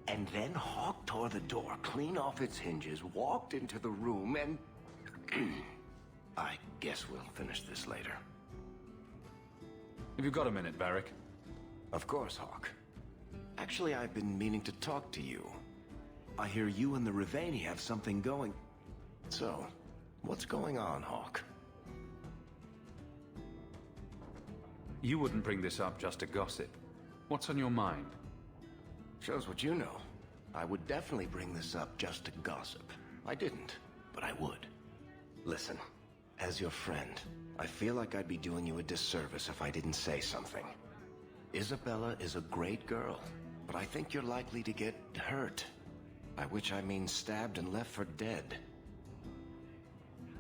And then Hawk tore the door clean off its hinges, walked into the room, and... I guess we'll finish this later. Have you got a minute, Varric? Of course, Hawk. Actually, I've been meaning to talk to you. I hear you and the Rivaini have something going. So, what's going on, Hawk? You wouldn't bring this up just to gossip. What's on your mind? Shows what you know. I would definitely bring this up just to gossip. I didn't, but I would. Listen, as your friend, I feel like I'd be doing you a disservice if I didn't say something. Isabella is a great girl, but I think you're likely to get hurt. By which I mean stabbed and left for dead.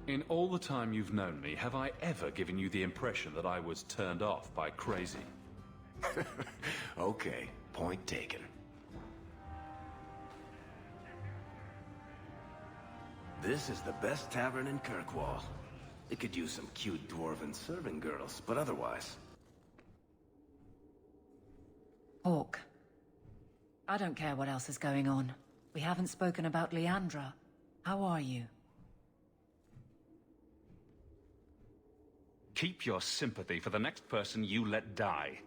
In all the time you've known me, have I ever given you the impression that I was turned off by crazy? Okay, point taken. This is the best tavern in Kirkwall. It could use some cute dwarven serving girls, but otherwise... Hawk. I don't care what else is going on. We haven't spoken about Leandra. How are you? Keep your sympathy for the next person you let die.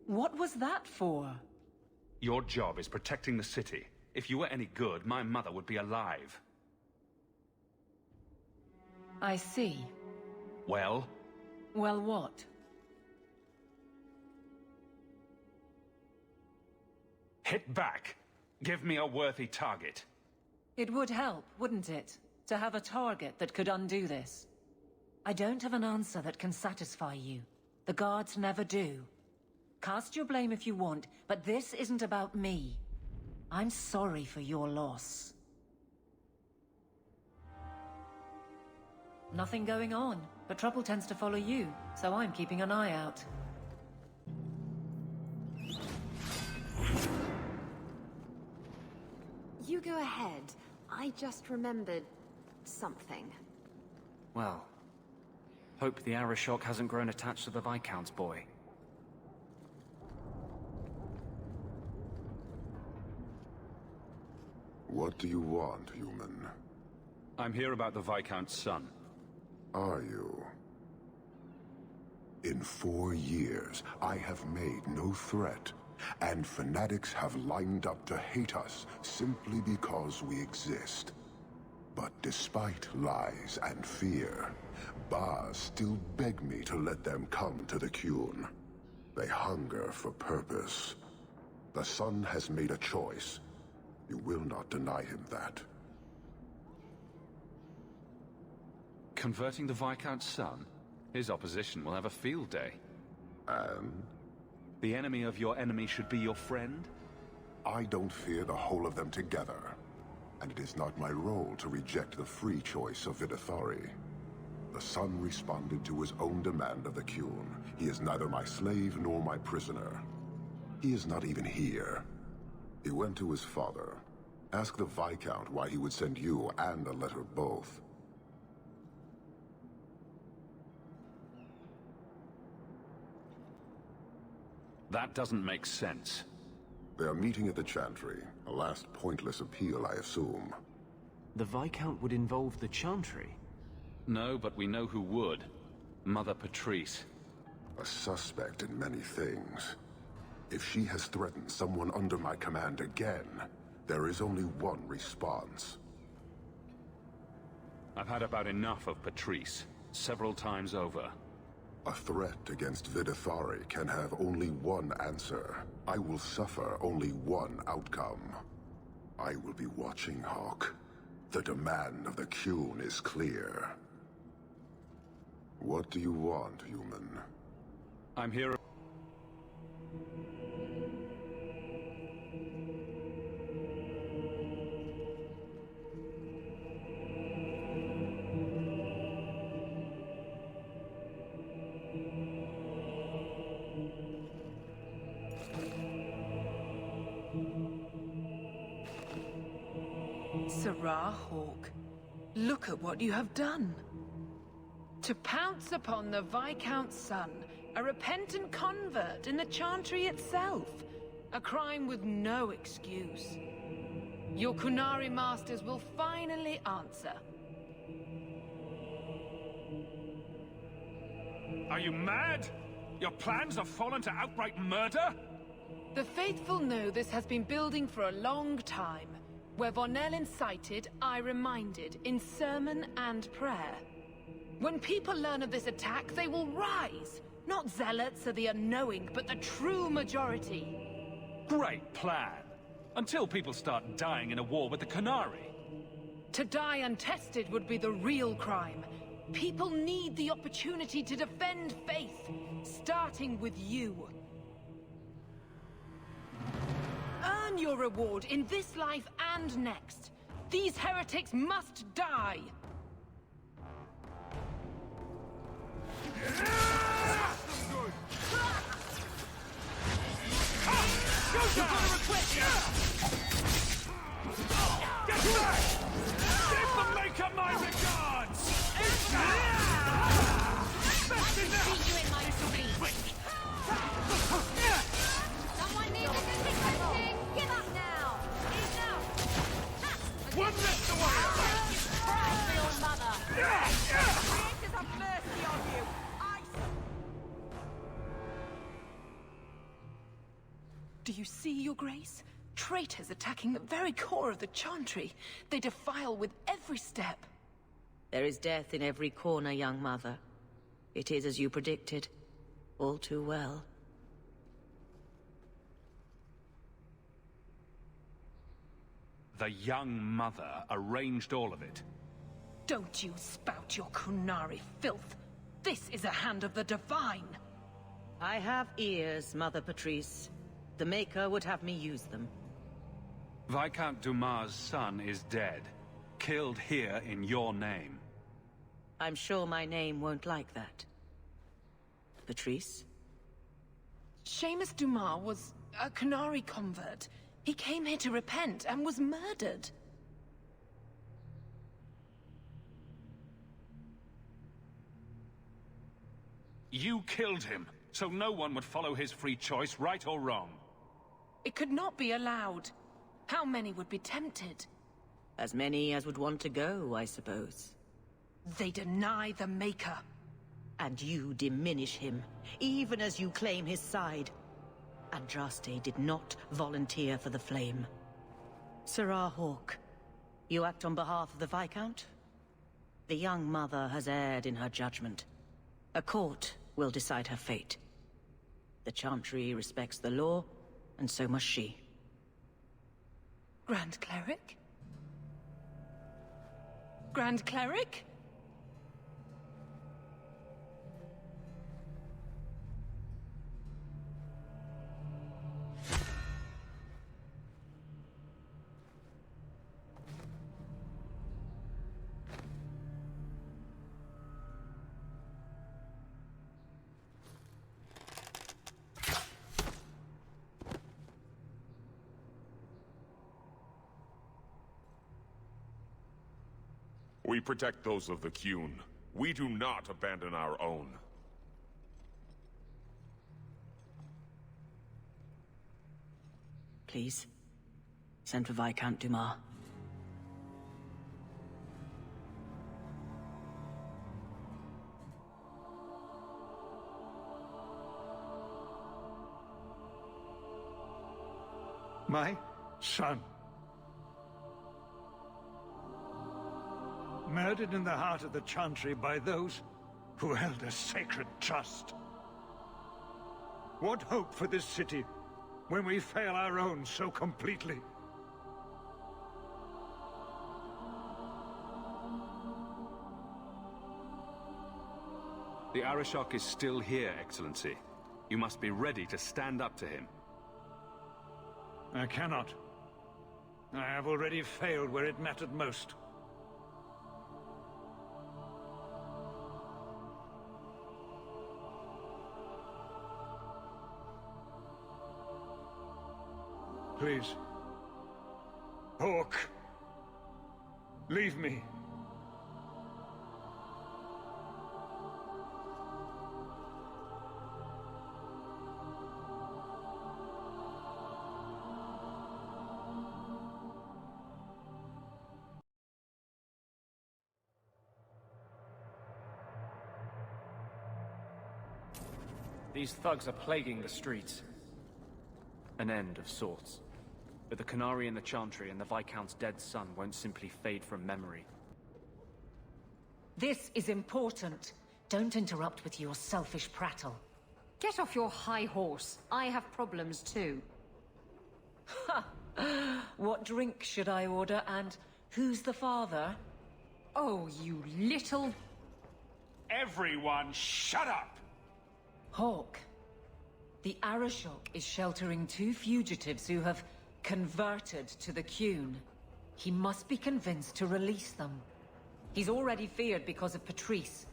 What was that for? Your job is protecting the city. If you were any good, my mother would be alive. I see. Well? Well, what? Hit back! Give me a worthy target. It would help, wouldn't it? To have a target that could undo this. I don't have an answer that can satisfy you. The guards never do. Cast your blame if you want, but this isn't about me. I'm sorry for your loss. Nothing going on, but trouble tends to follow you, so I'm keeping an eye out. You go ahead. I just remembered... something. Well, hope the Arashok hasn't grown attached to the Viscount's boy. What do you want, human? I'm here about the Viscount's son. Are you? In 4 years, I have made no threat, and fanatics have lined up to hate us simply because we exist. But despite lies and fear, Baz still beg me to let them come to the Qun. They hunger for purpose. The son has made a choice. You will not deny him that. Converting the Viscount's son? His opposition will have a field day. And? The enemy of your enemy should be your friend? I don't fear the whole of them together. And it is not my role to reject the free choice of Vidithari. The son responded to his own demand of the Qun. He is neither my slave nor my prisoner. He is not even here. He went to his father. Ask the Viscount why he would send you and a letter both. That doesn't make sense. They are meeting at the Chantry. A last pointless appeal, I assume. The Viscount would involve the Chantry? No, but we know who would. Mother Patrice. A suspect in many things. If she has threatened someone under my command again, there is only one response. I've had about enough of Patrice. Several times over. A threat against Vidithari can have only one answer. I will suffer only one outcome. I will be watching, Hawk. The demand of the Qun is clear. What do you want, human? I'm here... Sirrah Hawk, look at what you have done. To pounce upon the Viscount's son, a repentant convert in the Chantry itself. A crime with no excuse. Your Qunari masters will finally answer. Are you mad? Your plans have fallen to outright murder? The faithful know this has been building for a long time. Where Vonel incited, I reminded, in sermon and prayer. When people learn of this attack, they will rise. Not zealots or the unknowing, but the true majority. Great plan. Until people start dying in a war with the Qunari. To die untested would be the real crime. People need the opportunity to defend faith, starting with you. Earn your reward in this life and next. These heretics must die. Get back! Give the Maker my regards! That's enough! Someone needs to take my thing! Give up now! Enough! One left away! Cry for your mother! Creators have mercy on you! Do you see, Your Grace? Traitors attacking the very core of the Chantry. They defile with every step. There is death in every corner, young mother. It is as you predicted. All too well. The young mother arranged all of it. Don't you spout your Qunari filth. This is a hand of the Divine. I have ears, Mother Patrice. The Maker would have me use them. Viscount Dumas' son is dead. Killed here in your name. I'm sure my name won't like that. Patrice? Seamus Dumas was a Qunari convert. He came here to repent and was murdered. You killed him, so no one would follow his free choice, right or wrong. It could not be allowed. How many would be tempted? As many as would want to go, I suppose. They deny the Maker. And you diminish him, even as you claim his side. Andraste did not volunteer for the Flame. Sirrah Hawke, you act on behalf of the Viscount? The young mother has erred in her judgment. A court will decide her fate. The Chantry respects the law, and so must she. Grand Cleric? Grand Cleric? We protect those of the Qun. We do not abandon our own. Please, send for Viscount Dumas. My son. Murdered in the heart of the Chantry by those who held a sacred trust. What hope for this city when we fail our own so completely? The Arishok is still here, Excellency. You must be ready to stand up to him. I cannot. I have already failed where it mattered most. Please. Hawke. Leave me. These thugs are plaguing the streets. An end of sorts. But the Qunari and the Chantry and the Viscount's dead son won't simply fade from memory. This is important. Don't interrupt with your selfish prattle. Get off your high horse. I have problems too. Ha! What drink should I order, and who's the father? Oh, you little... Everyone, shut up! Hawk. The Arashok is sheltering 2 fugitives who have converted to the Qun. He must be convinced to release them. He's already feared because of Patrice.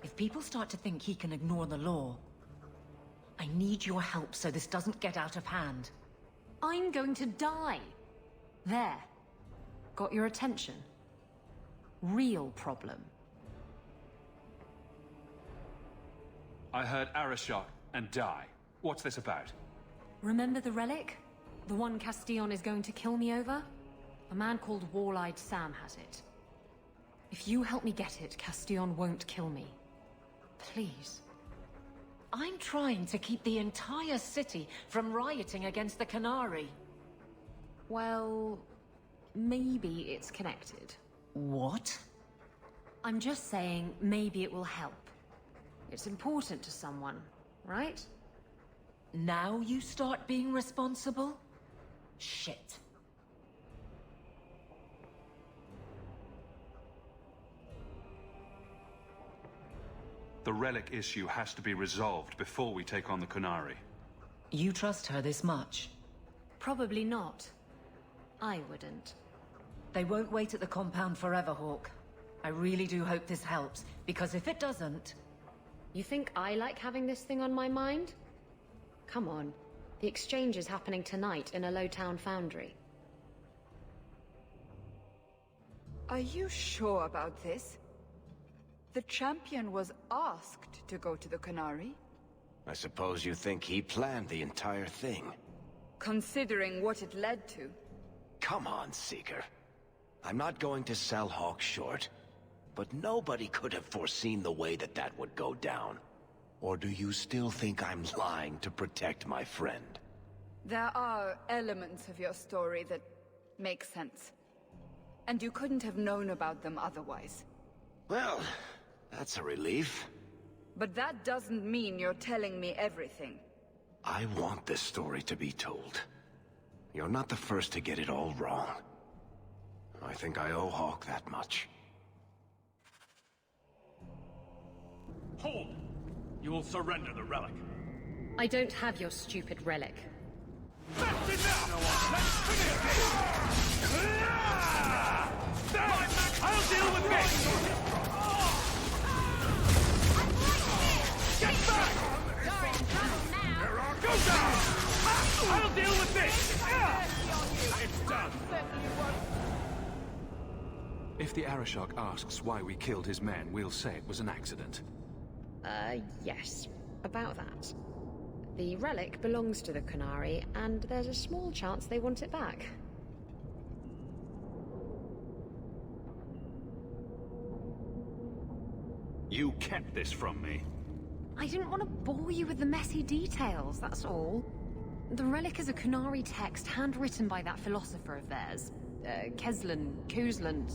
If people start to think he can ignore the law, I need your help so this doesn't get out of hand. I'm going to die. There. Got your attention? Real problem. I heard Arashok and die. What's this about? Remember the relic? The one Castillon is going to kill me over? A man called Wall-Eyed Sam has it. If you help me get it, Castillon won't kill me. Please. I'm trying to keep the entire city from rioting against the Qunari. Well, maybe it's connected. What? I'm just saying maybe it will help. It's important to someone, right? Now you start being responsible? Shit. The relic issue has to be resolved before we take on the Qunari. You trust her this much? Probably not. I wouldn't. They won't wait at the compound forever, Hawk. I really do hope this helps, because if it doesn't... You think I like having this thing on my mind? Come on. The exchange is happening tonight in a low-town foundry. Are you sure about this? The champion was asked to go to the Qunari. I suppose you think he planned the entire thing. Considering what it led to. Come on, Seeker. I'm not going to sell Hawk short, but nobody could have foreseen the way that that would go down. Or do you still think I'm lying to protect my friend? There are elements of your story that make sense. And you couldn't have known about them otherwise. Well, that's a relief. But that doesn't mean you're telling me everything. I want this story to be told. You're not the first to get it all wrong. I think I owe Hawk that much. Hold! You will surrender the relic. I don't have your stupid relic. That's enough! Let's finish this! I'll deal with this! Get back! Go down! I'll deal with this! It's done! If the Arashok asks why we killed his men, we'll say it was an accident. Yes. About that. The relic belongs to the Qunari, and there's a small chance they want it back. You kept this from me. I didn't want to bore you with the messy details, that's all. The relic is a Qunari text handwritten by that philosopher of theirs. Kuzlan,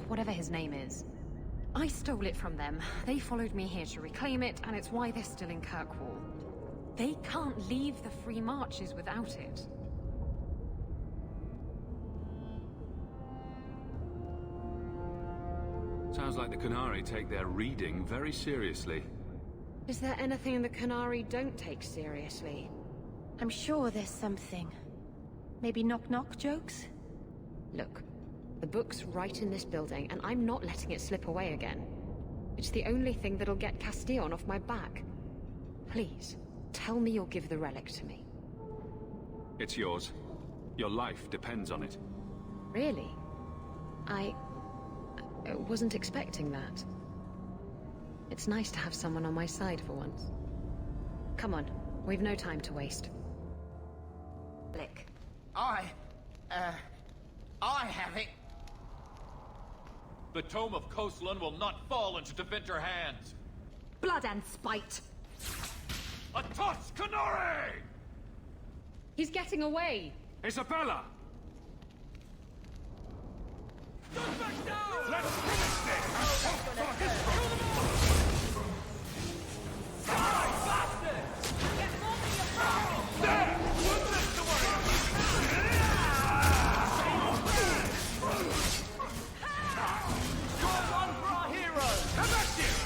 whatever his name is. I stole it from them. They followed me here to reclaim it, and it's why they're still in Kirkwall. They can't leave the Free Marches without it. Sounds like the Qunari take their reading very seriously. Is there anything the Qunari don't take seriously? I'm sure there's something. Maybe knock-knock jokes? Look, the book's right in this building, and I'm not letting it slip away again. It's the only thing that'll get Castillon off my back. Please, tell me you'll give the relic to me. It's yours. Your life depends on it. Really? I wasn't expecting that. It's nice to have someone on my side for once. Come on, we've no time to waste. Lick. I have it. The Tome of Koslan will not fall into Devinter hands. Blood and spite! A toss, Qunari! He's getting away! Isabella! Don't back down! Let's finish this! Die, bastard! Get more than your problem! There! Put this to work! You're one for our heroes! Come back here!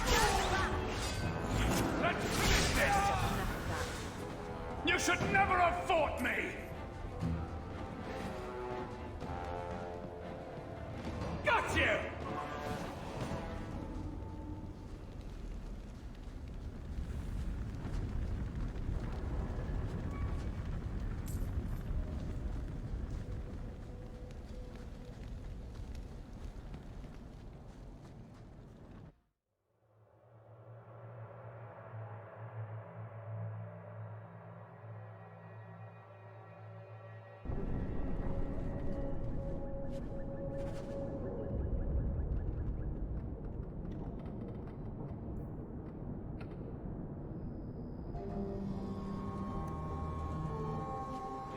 Let's finish this! You should never have fought me! Got you!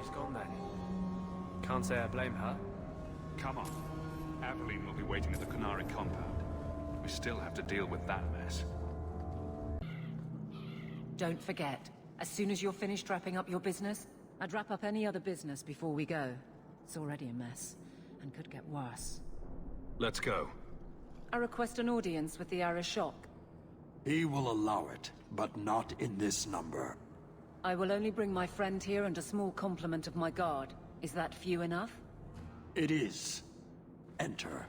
She's gone then. Can't say I blame her. Come on. Aveline will be waiting at the Qunari compound. We still have to deal with that mess. Don't forget, as soon as you're finished wrapping up your business, I'd wrap up any other business before we go. It's already a mess, and could get worse. Let's go. I request an audience with the Arishok. He will allow it, but not in this number. I will only bring my friend here and a small complement of my guard. Is that few enough? It is. Enter.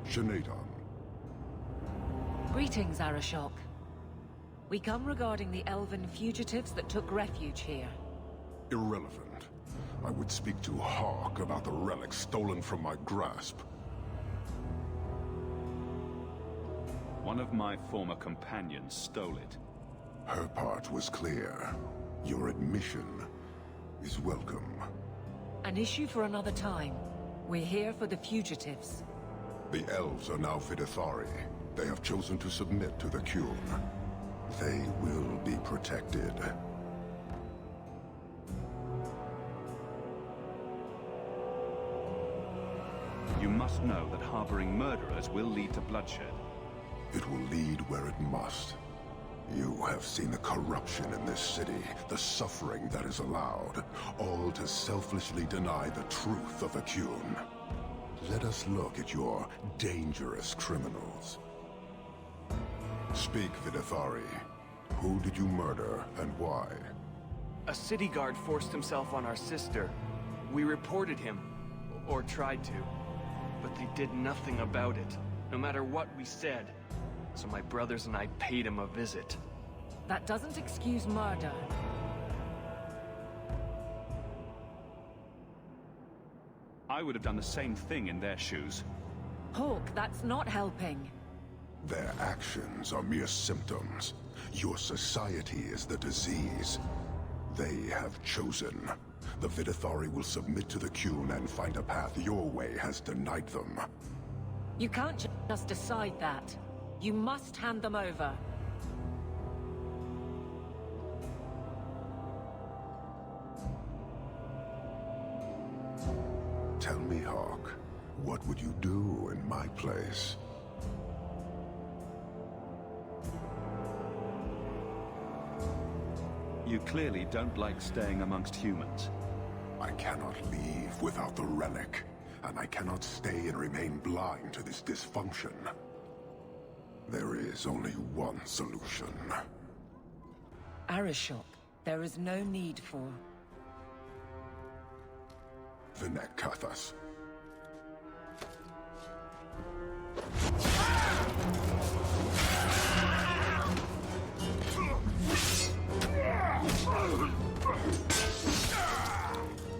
Shenadon. Greetings, Arishok. We come regarding the elven fugitives that took refuge here. Irrelevant. I would speak to Hawk about the relic stolen from my grasp. One of my former companions stole it. Her part was clear. Your admission is welcome. An issue for another time. We're here for the fugitives. The elves are now Vidithari. They have chosen to submit to the Qun. They will be protected. You must know that harboring murderers will lead to bloodshed. It will lead where it must. You have seen the corruption in this city, the suffering that is allowed, all to selflessly deny the truth of the Qun. Let us look at your dangerous criminals. Speak, Vidithari. Who did you murder, and why? A city guard forced himself on our sister. We reported him, or tried to, but they did nothing about it, no matter what we said. So my brothers and I paid him a visit. That doesn't excuse murder. I would have done the same thing in their shoes. Hawk, that's not helping. Their actions are mere symptoms. Your society is the disease. They have chosen. The Vidithari will submit to the Qun and find a path your way has denied them. You can't just decide that. You must hand them over. Tell me, Hawk, what would you do in my place? You clearly don't like staying amongst humans. I cannot leave without the relic, and I cannot stay and remain blind to this dysfunction. There is only one solution. Arishok, there is no need for... Vinek Kathas.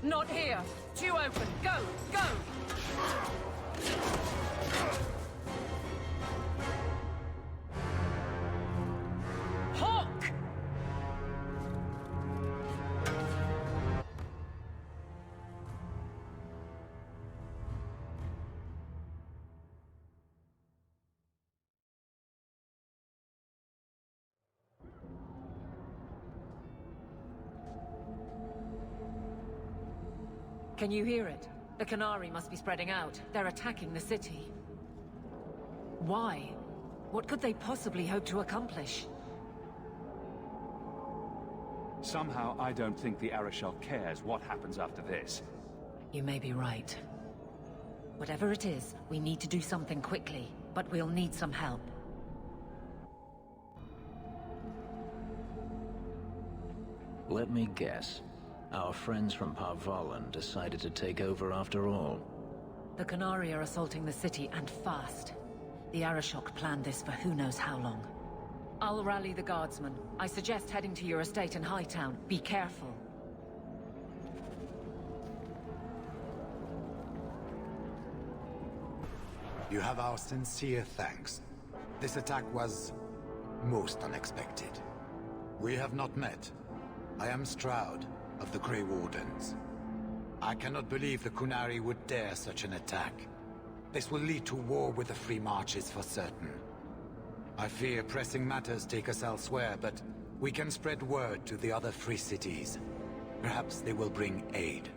Not here! Too open! Go! Go! Can you hear it? The Qunari must be spreading out. They're attacking the city. Why? What could they possibly hope to accomplish? Somehow, I don't think the Arishok cares what happens after this. You may be right. Whatever it is, we need to do something quickly, but we'll need some help. Let me guess. Our friends from Parvalan decided to take over after all. The Qunari are assaulting the city, and fast. The Arishok planned this for who knows how long. I'll rally the guardsmen. I suggest heading to your estate in Hightown. Be careful. You have our sincere thanks. This attack was most unexpected. We have not met. I am Stroud of the Grey Wardens. I cannot believe the Qunari would dare such an attack. This will lead to war with the Free Marches for certain. I fear pressing matters take us elsewhere, but we can spread word to the other free cities. Perhaps they will bring aid.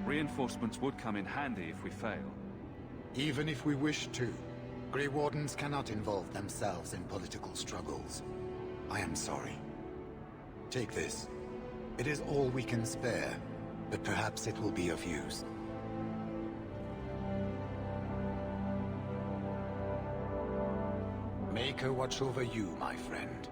Reinforcements would come in handy if we fail. Even if we wish to, Grey Wardens cannot involve themselves in political struggles. I am sorry. Take this. It is all we can spare, but perhaps it will be of use. Make her watch over you, my friend.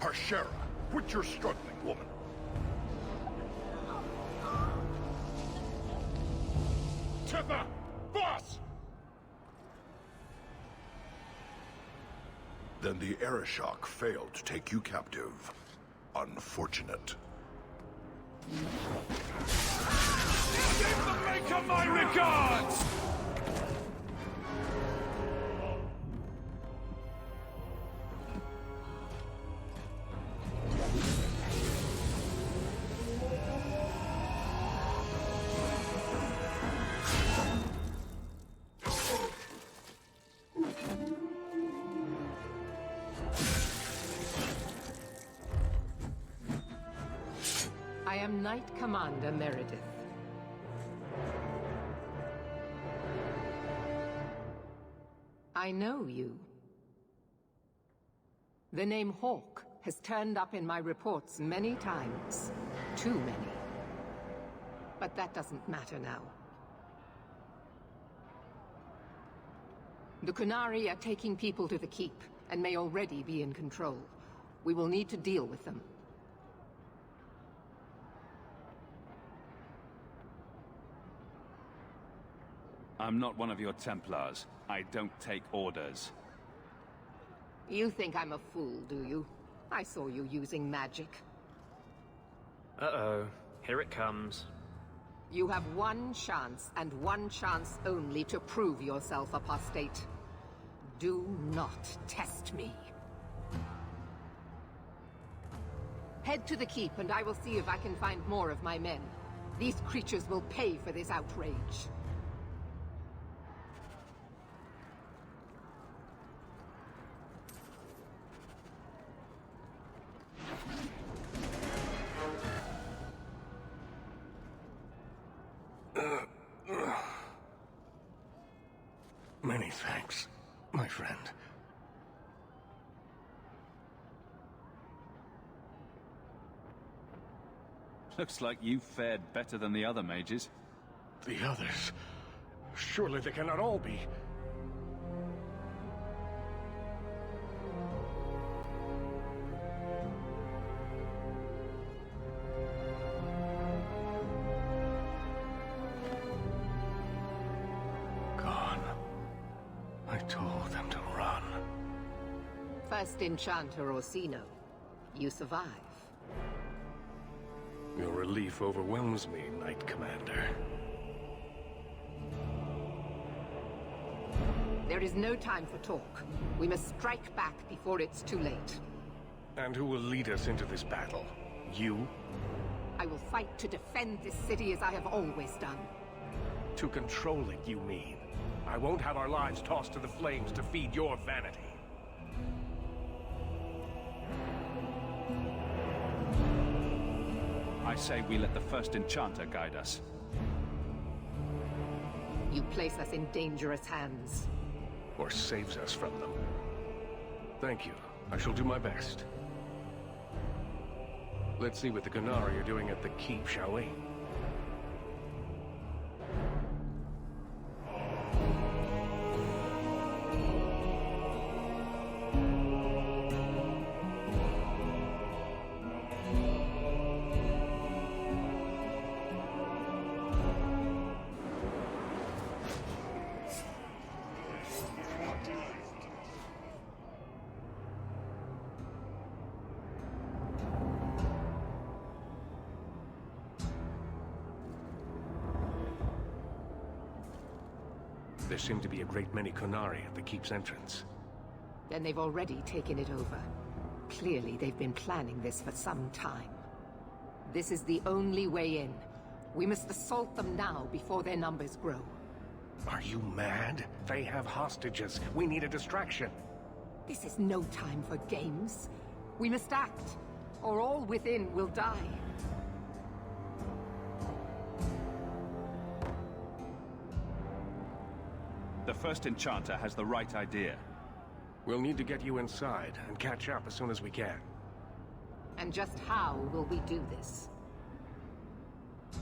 Harshera, quit your struggling, woman. Tifa! Boss! Then the Arishok failed to take you captive. Unfortunate. Give the Maker my regards! I am Knight Commander Meredith. I know you. The name Hawk has turned up in my reports many times. Too many. But that doesn't matter now. The Qunari are taking people to the Keep, and may already be in control. We will need to deal with them. I'm not one of your Templars. I don't take orders. You think I'm a fool, do you? I saw you using magic. Uh-oh. Here it comes. You have one chance, and one chance only, to prove yourself apostate. Do not test me. Head to the Keep, and I will see if I can find more of my men. These creatures will pay for this outrage. Many thanks, my friend. Looks like you fared better than the other mages. The others? Surely they cannot all be. I told them to run. First Enchanter Orsino. You survive. Your relief overwhelms me, Knight Commander. There is no time for talk. We must strike back before it's too late. And who will lead us into this battle? You? I will fight to defend this city as I have always done. To control it, you mean? I won't have our lives tossed to the flames to feed your vanity. I say we let the first enchanter guide us. You place us in dangerous hands. Or saves us from them. Thank you. I shall do my best. Let's see what the Qunari are doing at the keep, shall we? There seem to be a great many Qunari at the keep's entrance. Then they've already taken it over. Clearly, they've been planning this for some time. This is the only way in. We must assault them now before their numbers grow. Are you mad? They have hostages. We need a distraction. This is no time for games. We must act, or all within will die. The first enchanter has the right idea. We'll need to get you inside and catch up as soon as we can. And just how will we do this?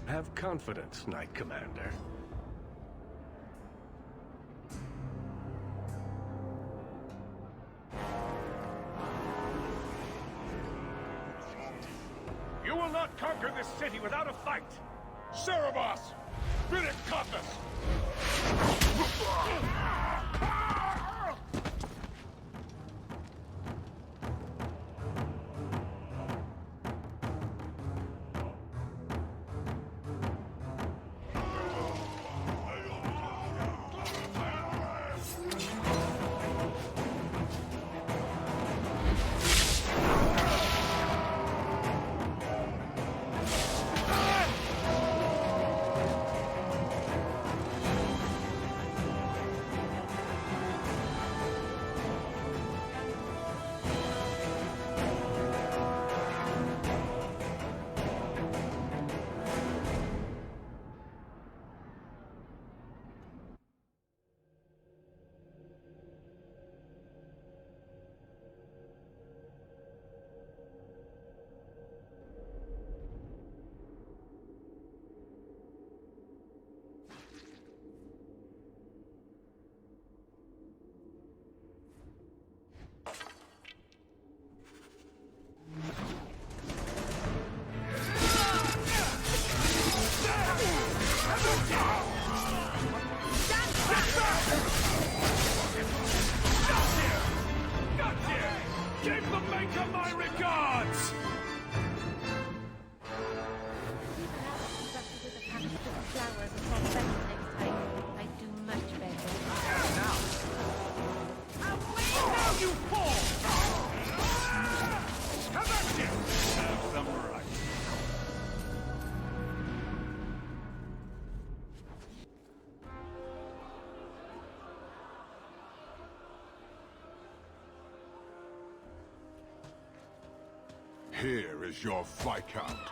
Have confidence, Knight Commander. You will not conquer this city without a fight! Cerebos! Bid it compass! Give the Maker my regards! Now you fall! Come at you! Have some right. Here is your Viscount.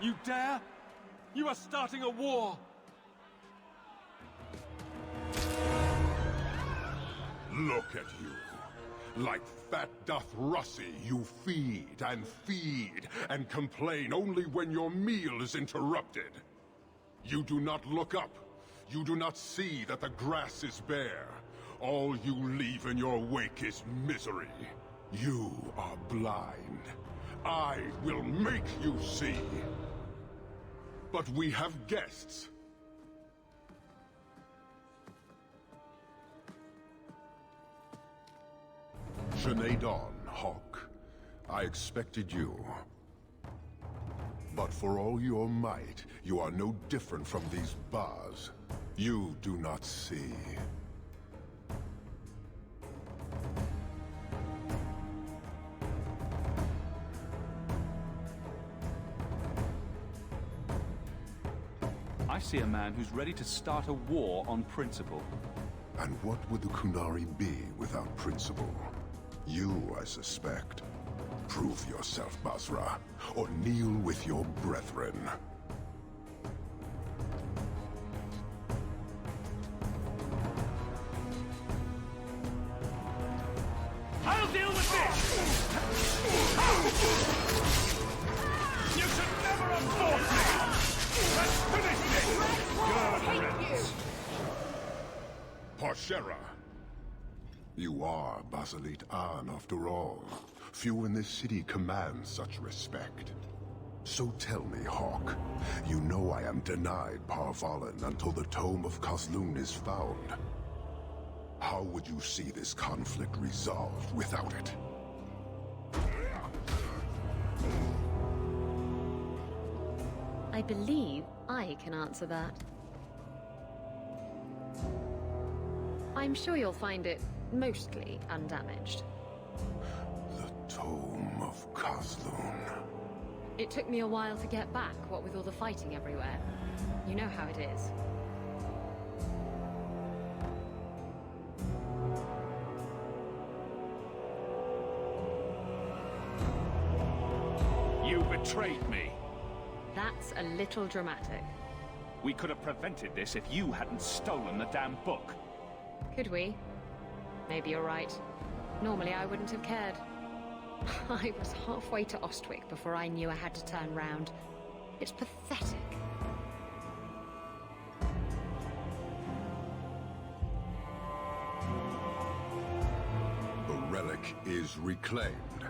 You dare? You are starting a war! Look at you. Like fat doth Russie, you feed and complain only when your meal is interrupted. You do not look up. You do not see that the grass is bare. All you leave in your wake is misery. You are blind. I will make you see. But we have guests. Dawn, Hawk. I expected you. But for all your might, you are no different from these bars. You do not see. I see a man who's ready to start a war on principle. And what would the Qunari be without principle? You, I suspect. Prove yourself, Basra, or kneel with your brethren. I'll deal with this! You should never have fought me! Let's finish this! Good riddance. Parshera! You are Basilit An, after all. Few in this city command such respect. So tell me, Hawk, you know I am denied Parvalan until the Tome of Kazlun is found. How would you see this conflict resolved without it? I believe I can answer that. I'm sure you'll find it mostly undamaged. The Tome of Kazlun. It took me a while to get back, what with all the fighting everywhere. You know how it is. You betrayed me. That's a little dramatic. We could have prevented this if you hadn't stolen the damn book. Could we? Maybe you're right. Normally I wouldn't have cared. I was halfway to Ostwick before I knew I had to turn round. It's pathetic. The relic is reclaimed.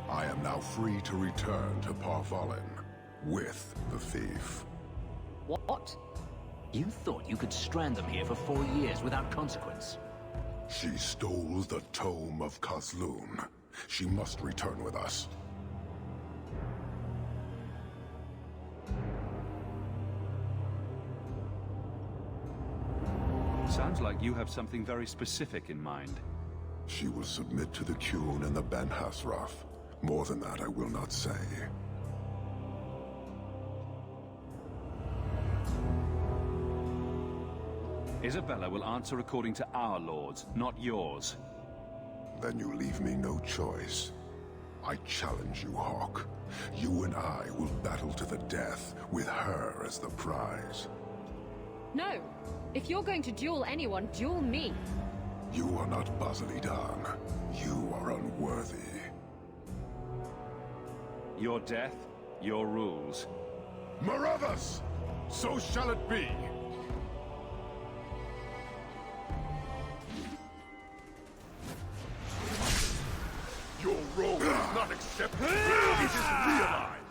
I am now free to return to Parvalan with the thief. What? You thought you could strand them here for 4 years without consequence? She stole the Tome of Kazlun. She must return with us. Sounds like you have something very specific in mind. She will submit to the Qun and the Ben Hasraf. More than that, I will not say. Isabella will answer according to our lords, not yours. Then you leave me no choice. I challenge you, Hawk. You and I will battle to the death, with her as the prize. No! If you're going to duel anyone, duel me! You are not Basilidan. You are unworthy. Your death, your rules. Marathas! So shall it be! Your role is not accepted. It is realized.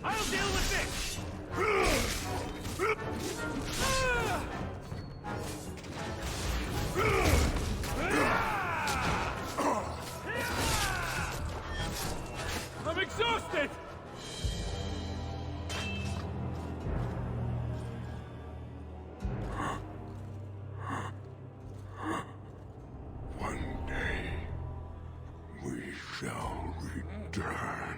I'll deal with this! I'm exhausted! One day, we shall return.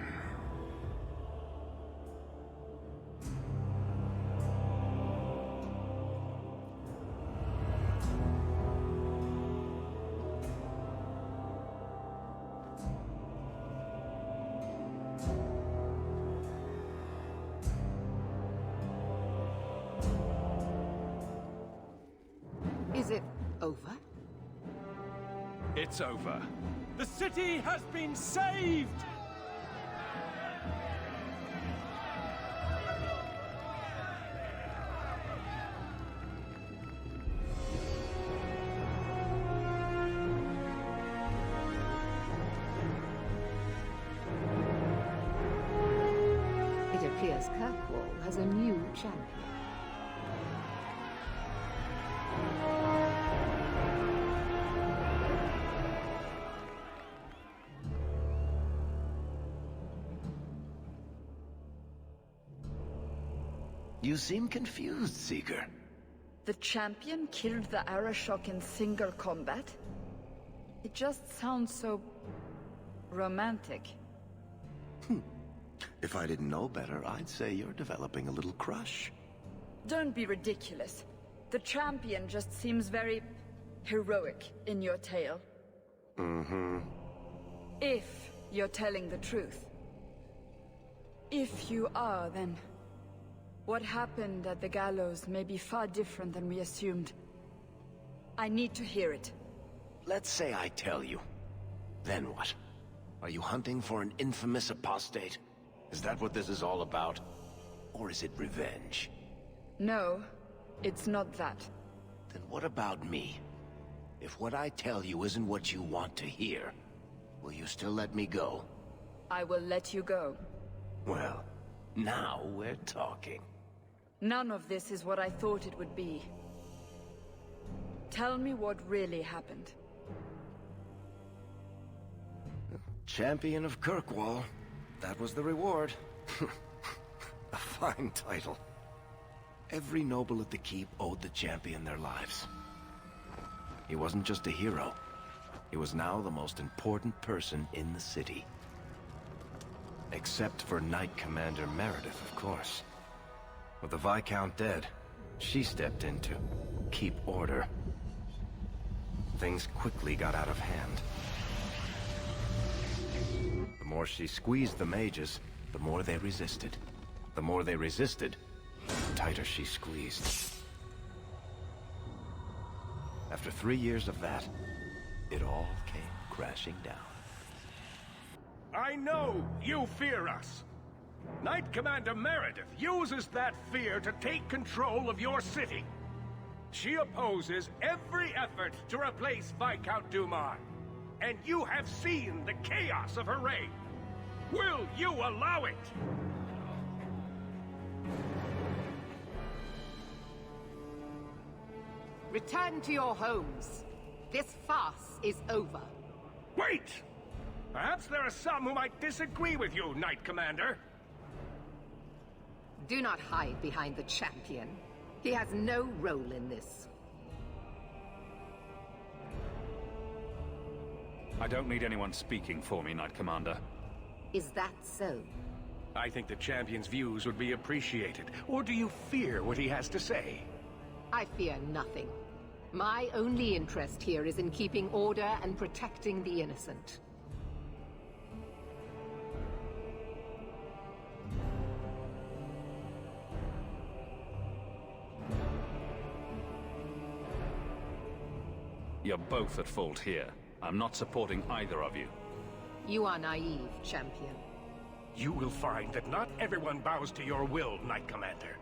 Is it over? It's over. The city has been saved! It appears Kirkwall has a new champion. You seem confused, Seeker. The champion killed the Arashok in single combat? It just sounds so... romantic. If I didn't know better, I'd say you're developing a little crush. Don't be ridiculous. The champion just seems very... heroic in your tale. Mm-hmm. If you're telling the truth. If you are, then... what happened at the gallows may be far different than we assumed. I need to hear it. Let's say I tell you. Then what? Are you hunting for an infamous apostate? Is that what this is all about? Or is it revenge? No, it's not that. Then what about me? If what I tell you isn't what you want to hear, will you still let me go? I will let you go. Well, now we're talking. None of this is what I thought it would be. Tell me what really happened. Champion of Kirkwall. That was the reward. A fine title. Every noble at the keep owed the champion their lives. He wasn't just a hero. He was now the most important person in the city. Except for Knight Commander Meredith, of course. With the Viscount dead, she stepped in to keep order. Things quickly got out of hand. The more she squeezed the mages, the more they resisted. The more they resisted, the tighter she squeezed. After 3 years of that, it all came crashing down. I know you fear us. Knight Commander Meredith uses that fear to take control of your city. She opposes every effort to replace Viscount Dumar. And you have seen the chaos of her reign. Will you allow it? Return to your homes. This farce is over. Wait! Perhaps there are some who might disagree with you, Knight Commander. Do not hide behind the champion. He has no role in this. I don't need anyone speaking for me, Knight Commander. Is that so? I think the champion's views would be appreciated. Or do you fear what he has to say? I fear nothing. My only interest here is in keeping order and protecting the innocent. You're both at fault here. I'm not supporting either of you. You are naive, champion. You will find that not everyone bows to your will, Knight Commander.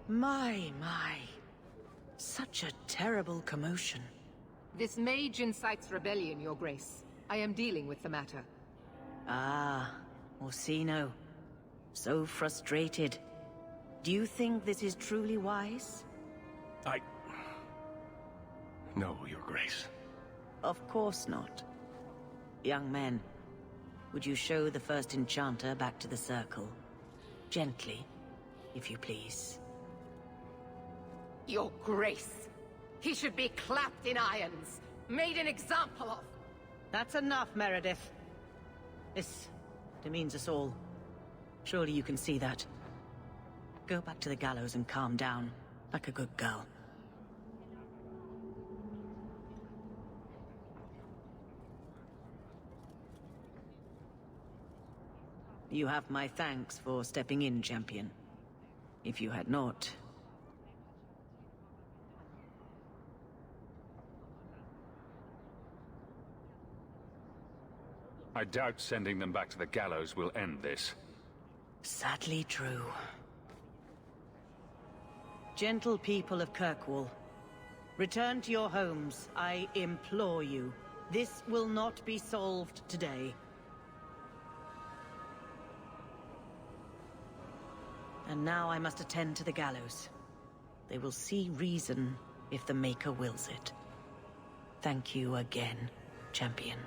My. Such a terrible commotion. This mage incites rebellion, Your Grace. I am dealing with the matter. Ah, Orsino. So frustrated. Do you think this is truly wise? No, Your Grace. Of course not. Young men, would you show the first enchanter back to the circle? Gently, if you please. Your Grace. He should be clapped in irons, made an example of. That's enough, Meredith. This demeans us all. Surely you can see that. Go back to the gallows and calm down, like a good girl. You have my thanks for stepping in, champion. If you had not... I doubt sending them back to the gallows will end this. Sadly true. Gentle people of Kirkwall, return to your homes, I implore you. This will not be solved today. And now I must attend to the gallows. They will see reason if the Maker wills it. Thank you again, champion.